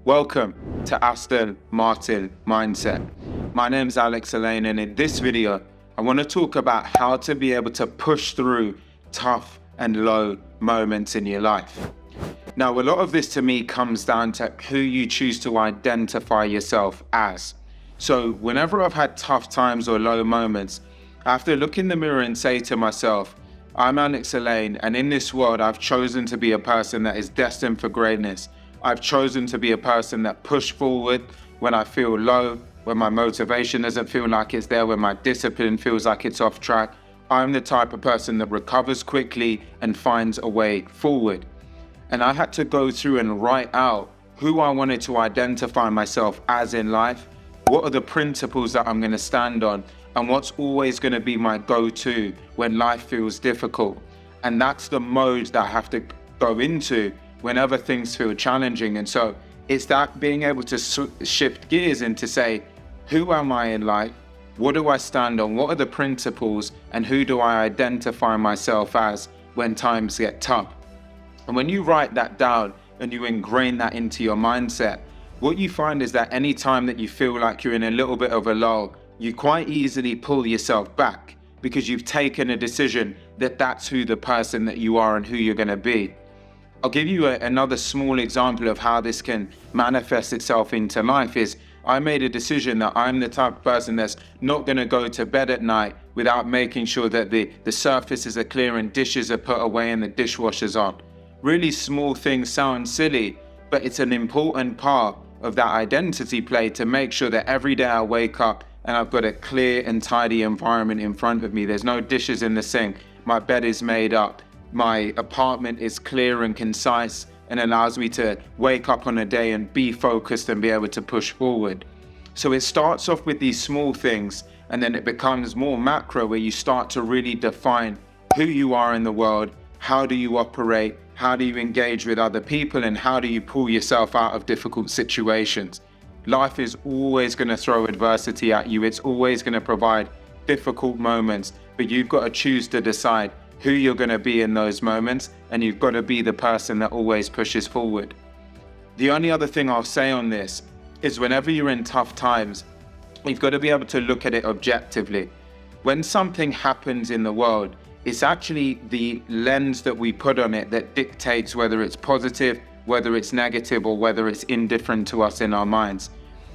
Welcome to Aston Martin Mindset. My name is Alex Elaine, and in this video, I want to talk about how to be able to push through tough and low moments in your life. Now, a lot of this to me comes down to who you choose to identify yourself as. So whenever I've had tough times or low moments, I have to look in the mirror and say to myself, I'm Alex Elaine, and in this world, I've chosen to be a person that is destined for greatness. I've chosen to be a person that pushes forward when I feel low, when my motivation doesn't feel like it's there, when my discipline feels like it's off track. I'm the type of person that recovers quickly and finds a way forward. And I had to go through and write out who I wanted to identify myself as in life, what are the principles that I'm going to stand on, and what's always going to be my go-to when life feels difficult. And that's the mode that I have to go into whenever things feel challenging. And so it's that being able to shift gears and to say, who am I in life? What do I stand on? What are the principles? And who do I identify myself as when times get tough? And when you write that down and you ingrain that into your mindset, what you find is that any time that you feel like you're in a little bit of a lull, you quite easily pull yourself back because you've taken a decision that that's who the person that you are and who you're going to be. I'll give you another small example of how this can manifest itself into life is I made a decision that I'm the type of person that's not going to go to bed at night without making sure that the surfaces are clear and dishes are put away and the dishwasher's on. Really small things sound silly, but it's an important part of that identity play to make sure that every day I wake up and I've got a clear and tidy environment in front of me. There's no dishes in the sink. My bed is made up. My apartment is clear and concise and allows me to wake up on a day and be focused and be able to push forward. So it starts off with these small things and then it becomes more macro where you start to really define who you are in the world, how do you operate, how do you engage with other people, and how do you pull yourself out of difficult situations. Life is always going to throw adversity at you. It's always going to provide difficult moments, but you've got to choose to decide who you're going to be in those moments, and you've got to be the person that always pushes forward. The only other thing I'll say on this is whenever you're in tough times, you've got to be able to look at it objectively. When something happens in the world, it's actually the lens that we put on it that dictates whether it's positive, whether it's negative, or whether it's indifferent to us in our minds.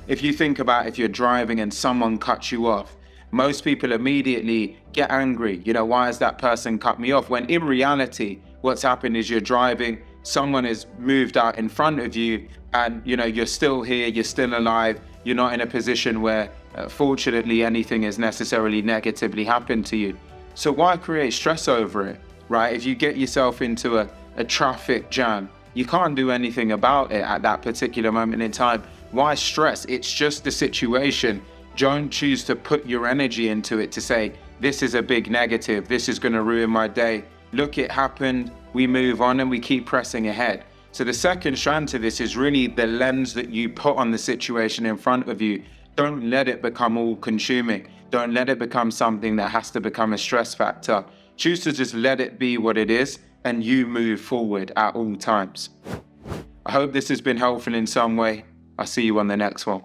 If you think about if you're driving and someone cuts you off, most people immediately get angry. Why has that person cut me off? When in reality, what's happened is you're driving, someone has moved out in front of you, and you're still here, you're still alive, you're not in a position where, fortunately, anything has necessarily negatively happened to you. So why create stress over it, right? If you get yourself into a traffic jam, you can't do anything about it at that particular moment in time. Why stress? It's just a situation. Don't choose to put your energy into it to say, this is a big negative, this is going to ruin my day. Look, it happened, we move on and we keep pressing ahead. So the second strand to this is really the lens that you put on the situation in front of you. Don't let it become all consuming. Don't let it become something that has to become a stress factor. Choose to just let it be what it is and you move forward at all times. I hope this has been helpful in some way. I'll see you on the next one.